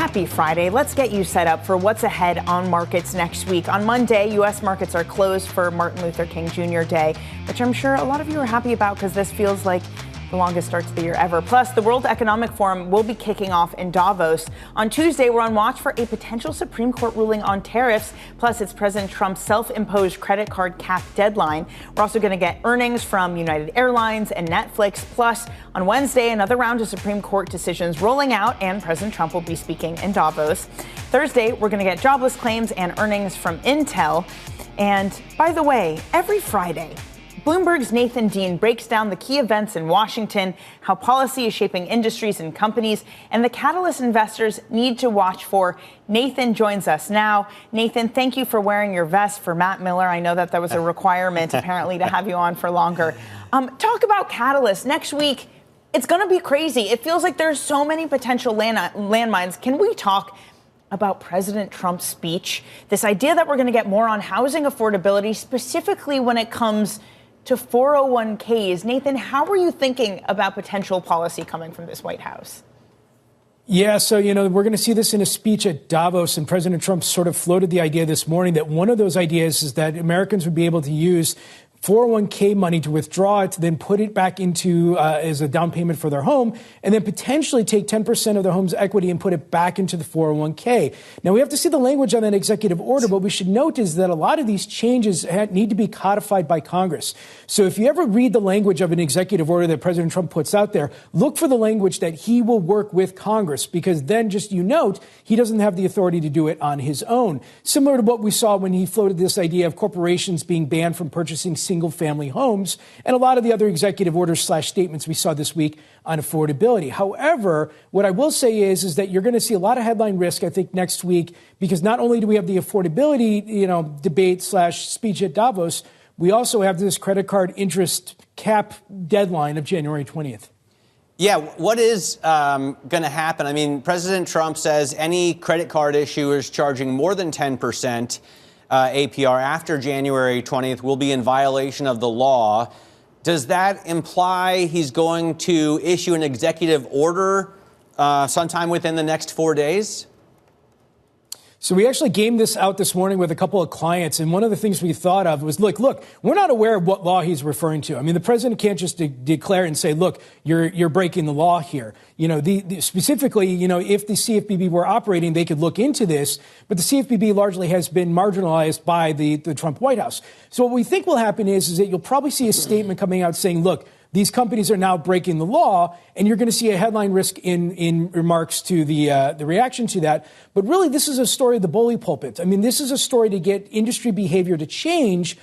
Happy Friday. Let's get you set up for what's ahead on markets next week. On Monday, U.S. markets are closed for Martin Luther King Jr. Day, which I'm sure a lot of you are happy about because this feels like the longest start to the year ever. Plus, the World Economic Forum will be kicking off in Davos. On Tuesday, we're on watch for a potential Supreme Court ruling on tariffs. Plus, it's President Trump's self-imposed credit card cap deadline. We're also going to get earnings from United Airlines and Netflix. Plus, on Wednesday, another round of Supreme Court decisions rolling out, and President Trump will be speaking in Davos. Thursday, we're going to get jobless claims and earnings from Intel. And by the way, every Friday, Bloomberg's Nathan Dean breaks down the key events in Washington, how policy is shaping industries and companies, and the catalyst investors need to watch for. Nathan joins us now. Nathan, thank you for wearing your vest for Matt Miller. I know that was a requirement, apparently, to have you on for longer. Talk about catalysts. Next week, it's going to be crazy. It feels like there's so many potential landmines. Can we talk about President Trump's speech? This idea that we're going to get more on housing affordability, specifically when it comes to 401ks. Nathan, how are you thinking about potential policy coming from this White House? Yeah, so, we're going to see this in a speech at Davos, and President Trump sort of floated the idea this morning that one of those ideas is that Americans would be able to use 401k money to withdraw it, to then put it back into as a down payment for their home, and then potentially take 10% of their home's equity and put it back into the 401k. Now, we have to see the language on that executive order, but we should note is that a lot of these changes need to be codified by Congress. So if you ever read the language of an executive order that President Trump puts out there, look for the language that he will work with Congress, because then just note he doesn't have the authority to do it on his own. Similar to what we saw when he floated this idea of corporations being banned from purchasing single-family homes, and a lot of the other executive orders / statements we saw this week on affordability. However, what I will say is that you're going to see a lot of headline risk, I think, next week, because not only do we have the affordability, debate / speech at Davos, we also have this credit card interest cap deadline of January 20th. Yeah, what is going to happen? I mean, President Trump says any credit card issuers charging more than 10% APR after January 20th will be in violation of the law. Does that imply he's going to issue an executive order sometime within the next 4 days? So we actually gamed this out this morning with a couple of clients, and one of the things we thought of was, look, we're not aware of what law he's referring to. I mean, the president can't just declare and say, look, you're breaking the law here. Specifically, if the CFPB were operating, they could look into this, but the CFPB largely has been marginalized by the Trump White House. So what we think will happen is that you'll probably see a statement coming out saying, look, these companies are now breaking the law, and you're going to see a headline risk in remarks to the reaction to that. But really, this is a story of the bully pulpit. I mean, this is a story to get industry behavior to change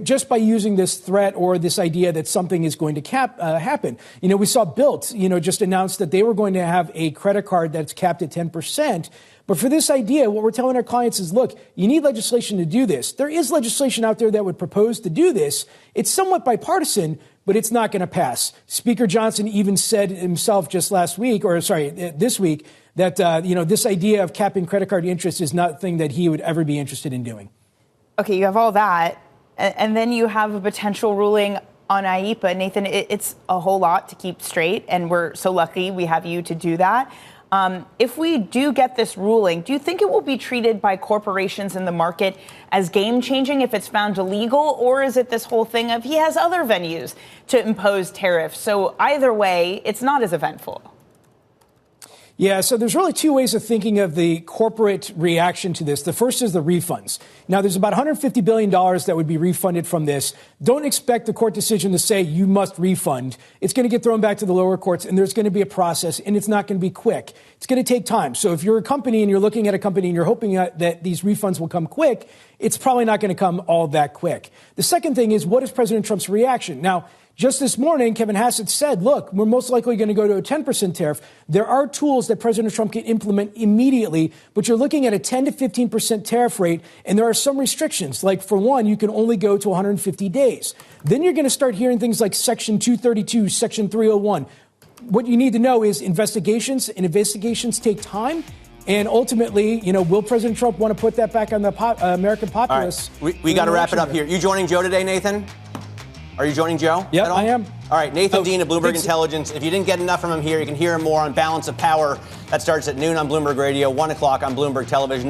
just by using this threat or this idea that something is going to happen. We saw Bilt, just announced that they were going to have a credit card that's capped at 10%. But for this idea, what we're telling our clients is, look, you need legislation to do this. There is legislation out there that would propose to do this. It's somewhat bipartisan, but it's not going to pass. Speaker Johnson even said himself just this week, that, this idea of capping credit card interest is not a thing that he would ever be interested in doing. Okay, you have all that, and then you have a potential ruling on IEEPA. Nathan, it's a whole lot to keep straight, and we're so lucky we have you to do that. If we do get this ruling, do you think it will be treated by corporations in the market as game-changing if it's found illegal, or is it this whole thing of he has other venues to impose tariffs? So either way, it's not as eventful. Yeah, so there's really two ways of thinking of the corporate reaction to this. The first is the refunds. Now, there's about $150 billion that would be refunded from this. Don't expect the court decision to say you must refund. It's going to get thrown back to the lower courts, and there's going to be a process, and it's not going to be quick. It's going to take time. So if you're a company and you're looking at a company and you're hoping that these refunds will come quick, it's probably not going to come all that quick. The second thing is, what is President Trump's reaction? Now, just this morning, Kevin Hassett said, look, we're most likely going to go to a 10% tariff. There are tools that President Trump can implement immediately, but you're looking at a 10 to 15% tariff rate, and there are some restrictions. Like, for one, you can only go to 150 days. Then you're going to start hearing things like Section 232, Section 301. What you need to know is investigations take time. And ultimately, will President Trump want to put that back on the American populace? All right. We got to wrap it up here. You joining Joe today, Nathan? Are you joining Joe? Yeah, at all? I am. All right, Nathan Dean of Bloomberg thanks. Intelligence. If you didn't get enough from him here, you can hear him more on Balance of Power. That starts at noon on Bloomberg Radio, 1 o'clock on Bloomberg Television.